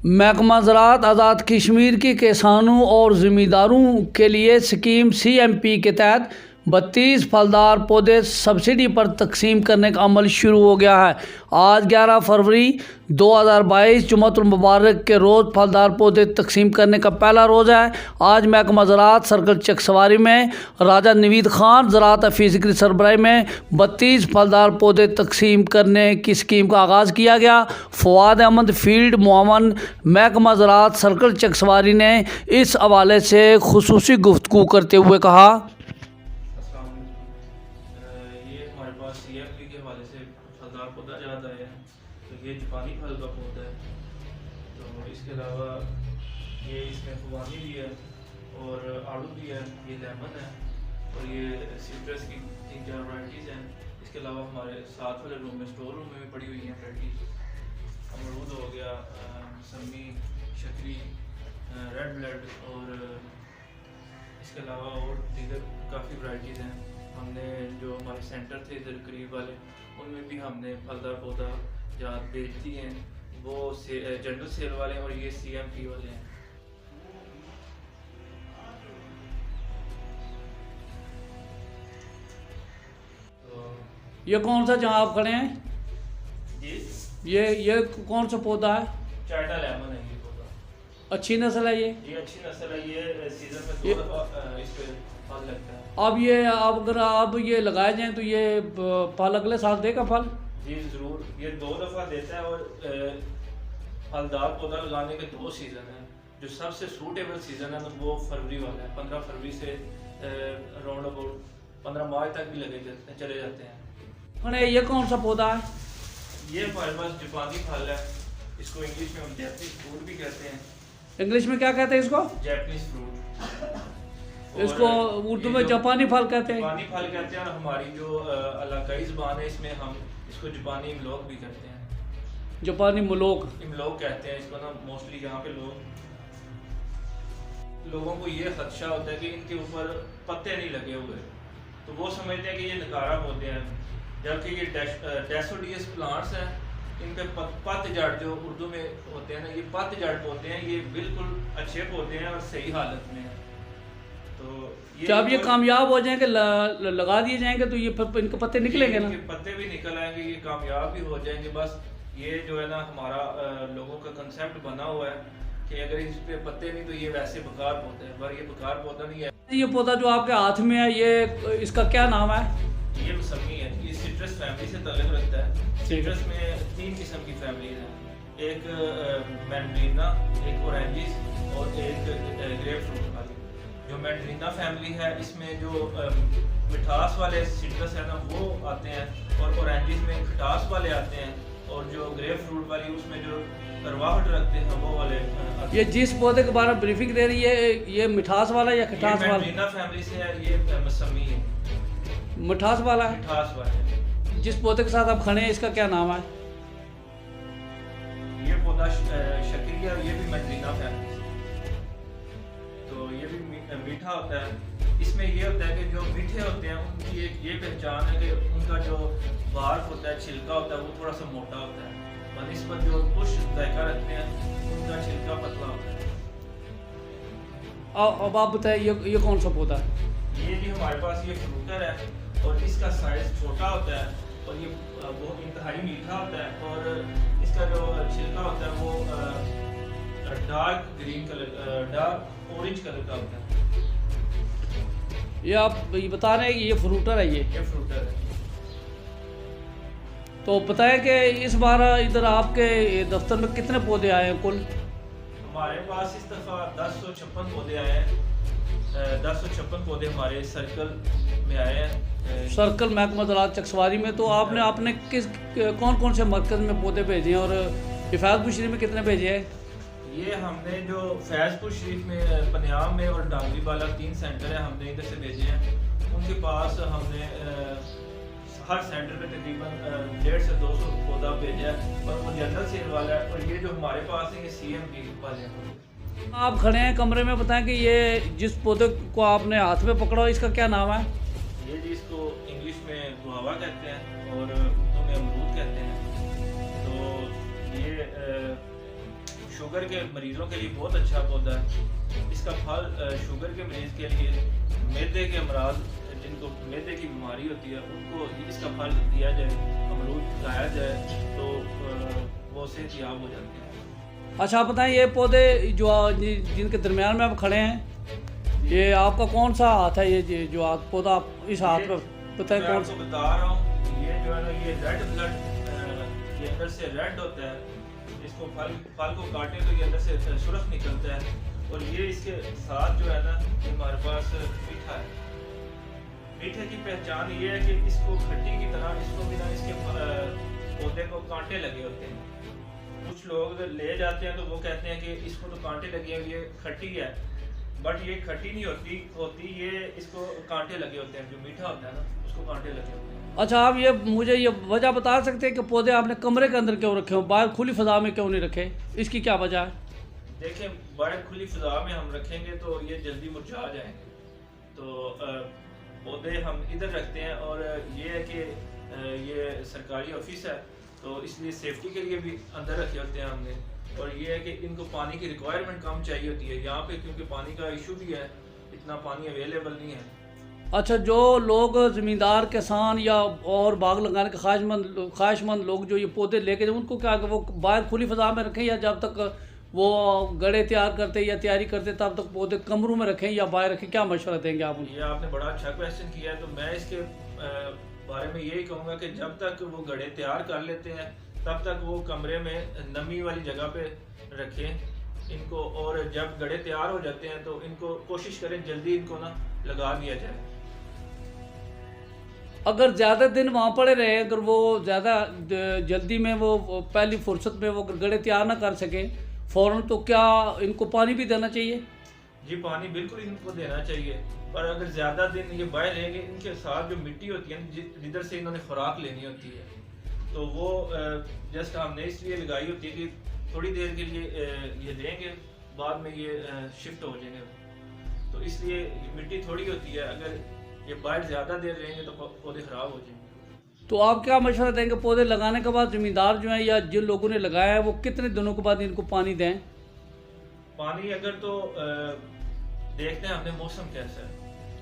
महकमा ज़राअत आज़ाद कश्मीर के किसानों और ज़मींदारों के लिए स्कीम CMP के तहत 32 फलदार पौधे सब्सिडी पर तकसीम करने का अमल शुरू हो गया है। आज 11 फरवरी 2022 जुम्मतुल मुबारक के रोज़ फलदार पौधे तकसीम करने का पहला रोज़ है। आज महकमा ज़राअत सर्कल चकसवारी में राजा नवीद खान ज़राअत ऑफिस की सरबराही में 32 फलदार पौधे तकसीम करने की स्कीम का आगाज़ किया गया। फवाद अहमद फील्ड मुआवन महकमा ज़राअत सर्कल चकसवारी ने इस हवाले से खुसूसी गुफ्तगू करते हुए कहा, ये हमारे पास CMP के हवाले से फलदार पौधा ज़्यादा है। तो ये जापानी फल का पौधा है। तो इसके अलावा ये इसमें खुबानी भी है और आड़ू भी है, ये लेमन है और ये सिट्रस की 3-4 वैराइटीज़ हैं। इसके अलावा हमारे साथ वाले रूम में स्टोर रूम में भी पड़ी हुई हैं वैराइटीज़। अमरूद हो गया, मौसमी, शकरी, रेड ब्लड और इसके अलावा और दीगर काफ़ी वैराइटीज़ हैं। हमने जो हमारे सेंटर थे इधर करीब वाले, उनमें भी हमने फलदार पौधा जहाँ बेच दिए हैं, वो जनरल सेल वाले और ये CMP वाले हैं। तो ये कौन सा जहाँ आप खड़े हैं, जी ये कौन सा पौधा है? चाइना लेमन है ये पौधा। अच्छी नस्ल है ये अच्छी नस्ल है। ये सीजन में 2 दफ़ा इस पे फल लगता है। अब ये अगर आप ये लगाए जाएं तो ये फल अगले साल देगा फल? जी ज़रूर, ये 2 दफ़ा देता है और फलदार पौधा लगाने के 2 सीज़न हैं। जो सबसे सूटेबल सीज़न है ना वो फरवरी वाला है। 15 फरवरी से अराउंड अबाउट 15 मार्च तक भी चले जाते हैं। अरे ये कौन सा पौधा है? ये हमारे पास जापानी फल है। इसको इंग्लिश में हम जैपनीज फ्रूट भी कहते हैं। इंग्लिश में क्या कहते हैं इसको? Japanese fruit. इसको उर्दू में जापानी फल कहते हैं। जापानी फल कहते हैं और हमारी जो इलाकाई ज़बान है इसमें हम इसको जापानी इमलोक भी कहते हैं। जापानी मलोक इमलोक कहते हैं इसको ना। मोस्टली यहाँ पे लोगों को ये खदशा होता है कि इनके ऊपर पत्ते नहीं लगे हुए, तो वो समझते हैं कि ये नकारा पौधे हैं, जबकि ये डेसोडियस प्लांट्स हैं। इन पे पतझड़ जो उर्दू में होते हैं ना, ये पतझड़ पौधे हैं। ये बिल्कुल अच्छे पौधे हैं और सही हालत में हैं। तो जब ये कामयाब हो जाएंगे, लगा दिए जाएंगे तो ये इनके पत्ते निकलेंगे ना? पत्ते भी निकल आएंगे, ये कामयाब भी हो जाएंगे। बस ये जो है ना हमारा लोगों का कंसेप्ट बना हुआ है कि अगर इस पे पत्ते नहीं तो ये वैसे बेकार पौधा है, पर ये बेकार पौधा नहीं है। ये पौधा जो आपके हाथ में है, ये इसका क्या नाम है? ये मौसमी है। ये सिट्रस फैमिली से ताल्लुक़ रखता है। सिट्रस में 3 किस्म की फैमिलीज हैं, एक मैंड्रीना, एक ऑरेंजिस और एक ग्रेप फ्रूट वाली। जो मैंड्रीना फैमिली है इसमें जो मिठास वाले सिट्रस है ना वो आते हैं, और ऑरेंजिस में खटास वाले आते हैं, और जो ग्रेप फ्रूट वाली उसमें जो करवाहट रखते हैं वो वाले आते ये जिस पौधे के बारे में ब्रीफिंग दे रही है, ये मिठास वाला या खटास वाला? मैंड्रीना फैमिली से है। ये मौसमी है, मिठास वाला है। मिठास वाले। जिस पौधे के साथ आप खड़े हैं इसका क्या नाम है? ये पौधा शकरिया, ये भी मैंड्रीना फैमिली से। तो ये भी मीठा होता है। इसमें ये होता है कि जो मीठे होते हैं उनकी एक ये पहचान है कि उनका जो बार्क होता है, छिलका होता है, वो थोड़ा सा मोटा होता है। बनिस्बत जो खुश जायका रखते हैं उनका छिलका पतला होता है। अब आप बताइए ये कौन सा पौधा है? ये भी हमारे पास ये फ्रूटर है और इसका साइज छोटा होता है और ये बहुत इंतहाई मीठा होता है, और इसका जो छिलका होता है वो dark green colour, dark orange colour का होता है। ये आप ये बता रहे हैं कि ये फ्रूटर है? ये फ्रूटर है। तो बताएं कि इस बार इधर आपके दफ्तर में कितने पौधे आए हैं कुल? हमारे पास इस दफ़ा 1056 पौधे आए हैं। 1056 पौधे हमारे सर्कल में आए हैं। सर्कल महकमा ज़राअत चकसवारी में। तो आपने कौन कौन से मरकज़ में पौधे भेजे हैं और हिफाजतपुर शरीफ में कितने भेजे हैं? ये हमने जो फैज़पुर शरीफ में, पनियाम में और डांगरी वाला 3 सेंटर है, हमने इधर से भेजे हैं। उनके पास हमने हर सेंटर पे तकरीबन 150 से 200 पौधा भेजा है, और वो जनरल सेल वाला है। और ये जो हमारे पास है ये CMP वाले हैं। आप खड़े हैं कमरे में, बताएं कि ये जिस पौधे को आपने हाथ में पकड़ा इसका क्या नाम है? ये जी इसको इंग्लिश में गुआवा कहते हैं और उर्दू में अमरूद कहते हैं। तो ये शुगर के मरीज़ों के लिए बहुत अच्छा पौधा है। इसका फल शुगर के मरीज़ के लिए, मैदे के अमराज जिनको मैदे की बीमारी होती है उनको इसका फल दिया जाए, अमरूद खाया जाए तो वो सेहतयाब हो जाते हैं। अच्छा आप बताएं, ये पौधे जो जिनके दरमियान में आप खड़े हैं, ये आपका कौन सा हाथ है? ये जो आप पौधा आप इस हाथ में बताएं मैं कौन आपको सा? बता रहा हूँ, ये जो है ना ये रेड ब्लड, ये अंदर से रेड होता है। इसको फल को काटे तो ये अंदर से सुर्ख निकलता है। और ये इसके साथ जो है ना ये हमारे पास मीठा है। मीठे की पहचान ये है कि इसको खट्टी की तरह इसको भी ना इसके पौधे को कांटे लगे होते हैं। कुछ लोग ले जाते हैं तो वो कहते हैं कि इसको तो कांटे लगे हैं, ये खट्टी है, बट ये खट्टी नहीं होती ये इसको कांटे लगे होते हैं। जो मीठा होता है ना उसको कांटे लगे होते हैं। अच्छा आप ये मुझे ये वजह बता सकते हैं कि पौधे आपने कमरे के अंदर क्यों रखे हो, बाहर खुली फजा में क्यों नहीं रखे? इसकी क्या वजह है? देखें, बाहर खुली फजा में हम रखेंगे तो ये जल्दी मुरझा जाएंगे, तो पौधे हम इधर रखते हैं। और ये है कि ये सरकारी ऑफिस है तो इसलिए सेफ्टी के लिए भी अंदर रखे होते हैं हमने। और ये है कि इनको पानी की रिक्वायरमेंट कम चाहिए होती है यहाँ पे, क्योंकि पानी का इशू भी है, इतना पानी अवेलेबल नहीं है। अच्छा, जो लोग ज़मींदार किसान या और बाग लगाने के ख्वाहिशमंद लोग जो ये पौधे लेके उनको क्या वो बाहर खुली फजा में रखें, या जब तक वो गड़े तैयार करते या तैयारी करते तब तक पौधे कमरों में रखें या बाहर रखें? क्या मशवरा देंगे आप उनको? ये आपने बड़ा अच्छा क्वेश्चन किया है। तो मैं इसके बारे में यही कहूँगा कि जब तक वो गड़े तैयार कर लेते हैं तब तक वो कमरे में नमी वाली जगह पे रखें इनको। और जब गड़े तैयार हो जाते हैं तो इनको कोशिश करें जल्दी इनको ना लगा दिया जाए। अगर ज़्यादा दिन वहाँ पड़े रहे, अगर वो ज़्यादा जल्दी में वो पहली फुर्सत में वो गड़े तैयार ना कर सके फ़ौरन, तो क्या इनको पानी भी देना चाहिए? जी, पानी बिल्कुल इनको देना चाहिए, पर अगर ज़्यादा दिन ये बाहर रहेंगे, इनके साथ जो मिट्टी होती है जिधर से इन्होंने खुराक लेनी होती है, तो वो जस्ट हमने इसलिए लगाई होती है कि थोड़ी देर के लिए ये देंगे, बाद में ये शिफ्ट हो जाएंगे। तो इसलिए मिट्टी थोड़ी होती है, अगर ये बाहर ज़्यादा देर रहेंगे तो पौधे ख़राब हो जाएंगे। तो आप क्या मशवरा देंगे पौधे लगाने के बाद? ज़मींदार जो हैं या जिन लोगों ने लगाया है वो कितने दिनों के बाद इनको पानी दें? पानी अगर तो देखते हैं हमने मौसम कैसा है।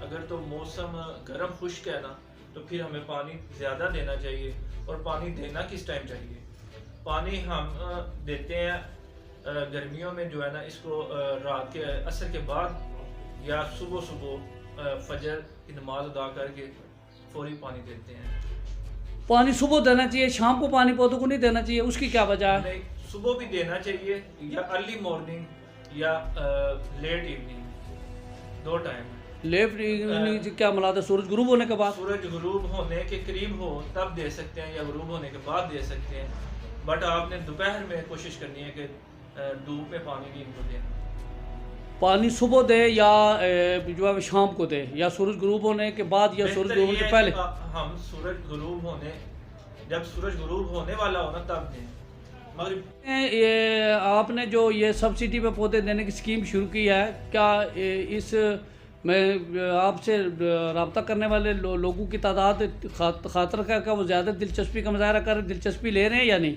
अगर तो मौसम गर्म खुश्क है ना तो फिर हमें पानी ज़्यादा देना चाहिए। और पानी देना किस टाइम चाहिए? पानी हम देते हैं गर्मियों में जो है ना, इसको रात के असर के बाद या सुबह फजर की नमाज अदा करके फौरी पानी देते हैं। पानी सुबह देना चाहिए, शाम को पानी पौधों को नहीं देना चाहिए, उसकी क्या वजह है? नहीं, सुबह भी देना चाहिए या अर्ली मॉर्निंग या लेट इवनिंग, दो टाइम। लेफ्ट इवनिंग से क्या मुराद है? सूरज गुरूब होने के बाद? सूरज गुरूब होने के करीब हो तब दे सकते हैं या गुरूब होने के बाद दे सकते हैं, बट आपने दोपहर में कोशिश करनी है कि धूप में पानी नहीं इनको देना। पानी सुबह दे या जो है शाम को दे, या सूरज गुरूब होने के बाद या सूरज गुरूब से पहले? हम सूरज गुरूब होने, जब सूरज गुरूब होने वाला हो ना तब दें। मगर ये आपने जो ये सब्सिडी पे पौधे देने की स्कीम शुरू की है, क्या इस में आपसे रब्ता करने वाले लोगों की तादाद खातर का वो ज़्यादा दिलचस्पी का मुजाहरा कर दिलचस्पी ले रहे हैं या नहीं?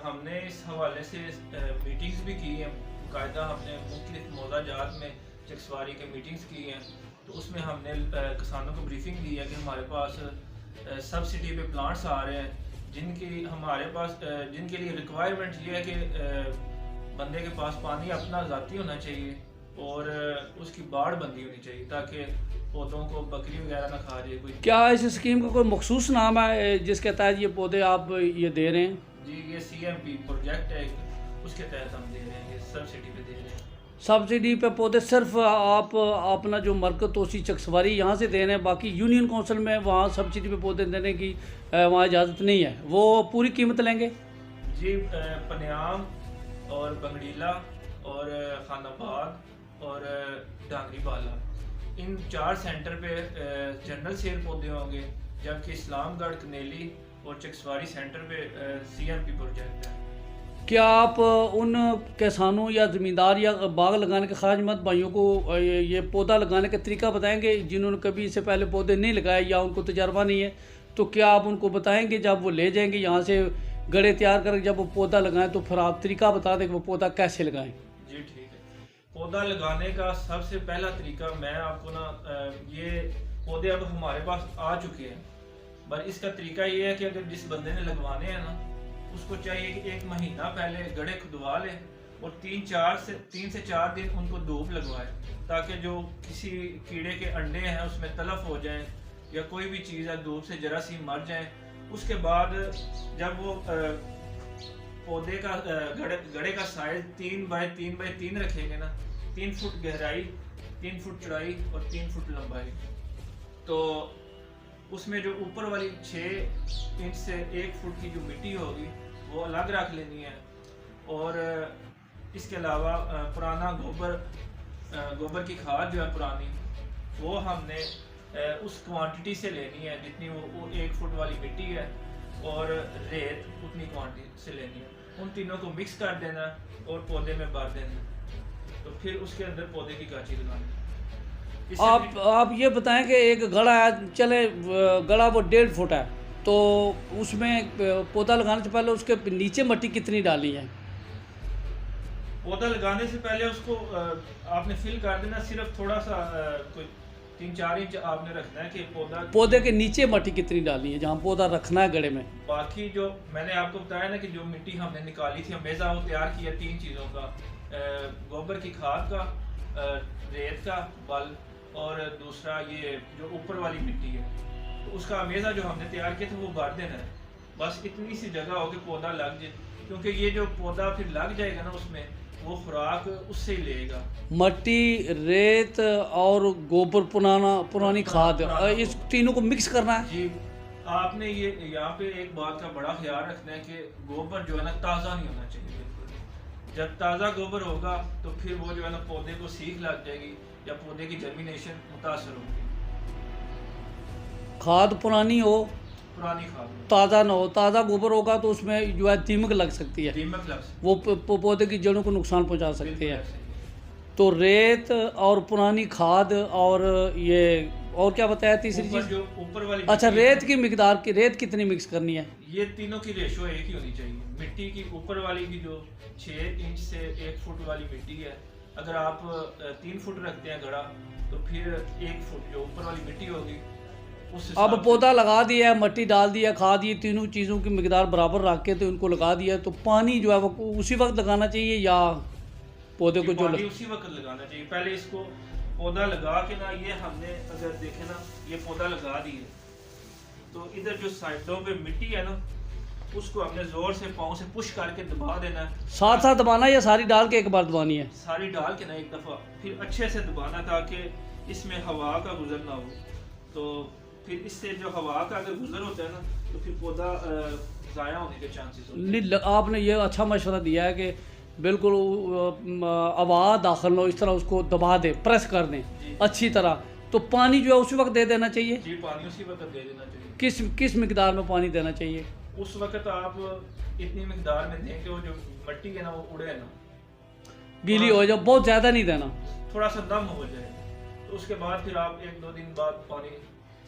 हमने इस हवाले से मीटिंग्स भी की हैं, कायदा हमने मुख्तलिफ मौज़ूआत में चकसवारी के मीटिंग्स की हैं। तो उसमें हमने किसानों को ब्रीफिंग दी है कि हमारे पास सब्सिडी पे प्लांट्स आ रहे हैं जिनकी हमारे पास जिनके लिए रिक्वायरमेंट ये है कि बंदे के पास पानी अपना ज़ाती होना चाहिए और उसकी बाड़ बंदी होनी चाहिए ताकि पौधों को बकरी वगैरह ना खा जाए कोई। क्या इस स्कीम का कोई मखसूस नाम है जिसके तहत ये पौधे आप ये दे रहे हैं? जी, ये CMP प्रोजेक्ट है, उसके तहत हम दे रहे हैं, ये सब्सिडी पे दे रहे हैं। सब्सिडी पे पौधे सिर्फ आप अपना जो मरकज़ तोसी चकसवारी यहाँ से दे रहे हैं, बाकी यूनियन काउंसिल में वहाँ सब्सिडी पे पौधे देने की वहाँ इजाज़त नहीं है, वो पूरी कीमत लेंगे? जी, पनियाम और बंगड़ीला और खानाबाद और डांगरी बाला, इन 4 सेंटर पे जनरल सेल पौधे होंगे, जबकि इस्लामगढ़, कनेली और चकसवारी सेंटर पे CMP प्रोजेक्ट है। क्या आप उन किसानों या ज़मींदार या बाग लगाने के ख्वाहिशमंद भाइयों को ये पौधा लगाने का तरीका बताएंगे जिन्होंने कभी इससे पहले पौधे नहीं लगाए या उनको तजर्बा नहीं है? तो क्या आप उनको बताएंगे जब वो ले जाएंगे यहाँ से गड़े तैयार करके जब वो पौधा लगाएं तो फिर आप तरीका बता दें कि वो पौधा कैसे लगाएं। जी ठीक है। पौधा लगाने का सबसे पहला तरीका मैं आपको ये पौधे अब हमारे पास आ चुके हैं, पर इसका तरीका ये है कि अगर जिस बंदे ने लगवाने हैं ना, उसको चाहिए कि 1 महीना पहले गड़े खुदवा ले और 3 से 4 दिन उनको धूप लगवाए, ताकि जो किसी कीड़े के अंडे हैं उसमें तलफ हो जाएं या कोई भी चीज़ है धूप से जरा सी मर जाए। उसके बाद जब वो पौधे का गड़े का साइज 3 बाय 3 रखेंगे ना, 3 फुट गहराई, 3 फुट चौड़ाई और 3 फुट लंबाई, तो उसमें जो ऊपर वाली 6 इंच से 1 फुट की जो मिट्टी होगी वो अलग रख लेनी है। और इसके अलावा पुराना गोबर की खाद जो है पुरानी, वो हमने उस क्वांटिटी से लेनी है जितनी वो 1 फुट वाली मिट्टी है, और रेत उतनी क्वांटिटी से लेनी है। उन तीनों को मिक्स कर देना और पौधे में भर देना, तो फिर उसके अंदर पौधे की गांची लगानी। आप ये बताएं कि एक गड़ा है, चले गड़ा वो 1.5 फुट है, तो उसमें पौधा लगाने से पहले उसके नीचे मिट्टी कितनी डाली है? पौधा लगाने से पहले उसको आपने फिल कर देना, सिर्फ थोड़ा सा कोई 3-4 इंच आपने रखना है कि पौधे के नीचे मिट्टी कितनी डाली है जहाँ पौधा रखना है गड़े में। बाकी जो मैंने आपको बताया ना कि जो मिट्टी हमने निकाली थी, मेज़ा वो तैयार किया 3 चीज़ों का, गोबर की खाद का, रेत का बल, और दूसरा ये जो ऊपर वाली मिट्टी है, तो उसका मेज़ा जो हमने तैयार किया था वो भर देना है। बस इतनी सी जगह हो कि पौधा लग जाए, क्योंकि ये जो पौधा फिर लग जाएगा ना उसमें, वो खुराक उससे ही लेगा। मट्टी, रेत और गोबर पुरानी खाद, इस तीनों को मिक्स करना है। जी, आपने ये यहाँ पे एक बात का बड़ा ख्याल रखना है कि गोबर जो है ना ताज़ा नहीं होना चाहिए बिल्कुल। जब ताज़ा गोबर होगा तो फिर वो जो है ना पौधे को सीख लग जाएगी या पौधे की जर्मिनेशन मुतासर होगी। खाद पुरानी हो, पुरानी खाद ताज़ा ना हो। ताज़ा गोबर होगा तो उसमें जो है दीमक लग सकती है, दीमक लग सकती वो पौधे की जड़ों को नुकसान पहुंचा सकती है। है। तो रेत और पुरानी खाद और ये, और क्या बताया तीसरी चीज़? जो ऊपर वाली अच्छा, रेत की मिकदार की, रेत कितनी मिक्स करनी है? ये तीनों की रेशो एक ही होनी चाहिए। मिट्टी की ऊपर वाली की जो 6 इंच से 1 फुट वाली मिट्टी है, अगर आप 3 फुट रखते हैं गड़ा, तो फिर 1 फुट जो ऊपर वाली मिट्टी होगी उस अब पौधा लगा दिया है, मट्टी डाल दिया, खाद, ये तीनों चीज़ों की मिकदार बराबर रख के तो उनको लगा दिया, तो पानी जो है वो उसी वक्त लगाना चाहिए या पौधे को पानी उसी वक्त लगाना चाहिए? पहले इसको पौधा लगा के ना, ये हमने अगर देखे ना, ये पौधा लगा दिए, तो इधर जो साइडों पे मिट्टी है ना, उसको हमने जोर से पाँव से पुश करके दबा देना है। साथ साथ दबाना या सारी डाल के एक बार दबानी है? सारी डाल के ना एक दफ़ा, फिर अच्छे से दबाना ताकि इसमें हवा का गुजर ना हो। तो फिर इससे जो हवा का अगर गुजर होता है ना, तो फिर पौधा ज़ाया होने के चांसेस होते हैं। नहीं, आपने ये अच्छा मशवरा दिया है कि बिल्कुल आवाज़ दाखिल हो, इस तरह उसको दबा दें, प्रेस कर दें अच्छी तरह। तो पानी जो है उसी वक्त दे देना चाहिए? जी, पानी उसी वक्त दे देना चाहिए। किस मिकदार में पानी देना चाहिए? उस वक्त आप इतनी मिकदार में दें कि वो जो मिट्टी है ना वो उड़े ना, गीली हो जाए, बहुत ज़्यादा नहीं देना, थोड़ा सा दम हो जाए। तो उसके बाद फिर आप 1-2 दिन बाद पानी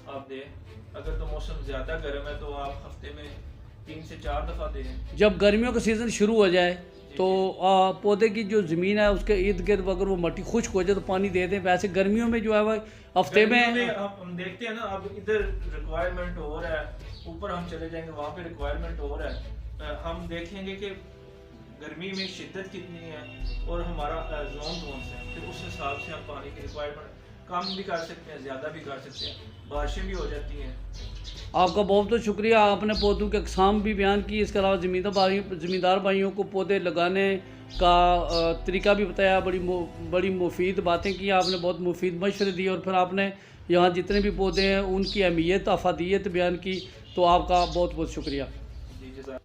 आप दें। अगर तो मौसम ज़्यादा गर्म है तो आप हफ्ते में 3 से 4 दफ़ा दें। जब गर्मियों का सीज़न शुरू हो जाए तो पौधे की जो ज़मीन है उसके इर्द गिर्द अगर वो मिट्टी खुश्क हो जाए तो पानी दे दें। वैसे गर्मियों में जो है वो हफ्ते में हम देखते हैं ना, अब इधर रिक्वायरमेंट हो रहा है, ऊपर हम चले जाएंगे वहाँ पे रिक्वायरमेंट हो रहा है, हम देखेंगे कि गर्मी में शिद्दत कितनी है और हमारा जोन कौन सा है, फिर उस हिसाब से हम पानी की रिक्वायरमेंट कम भी कर सकते हैं, ज़्यादा भी कर सकते हैं, बारिशें भी हो जाती हैं। आपका बहुत बहुत शुक्रिया। आपने पौधों के अक़साम भी बयान की, इसके अलावा ज़मींदार भाइयों को पौधे लगाने का तरीका भी बताया। बड़ी मुफीद बातें की आपने, बहुत मुफीद मशवरे दिए, और फिर आपने यहाँ जितने भी पौधे हैं उनकी अहमियत, अफादियत बयान की। तो आपका बहुत बहुत शुक्रिया।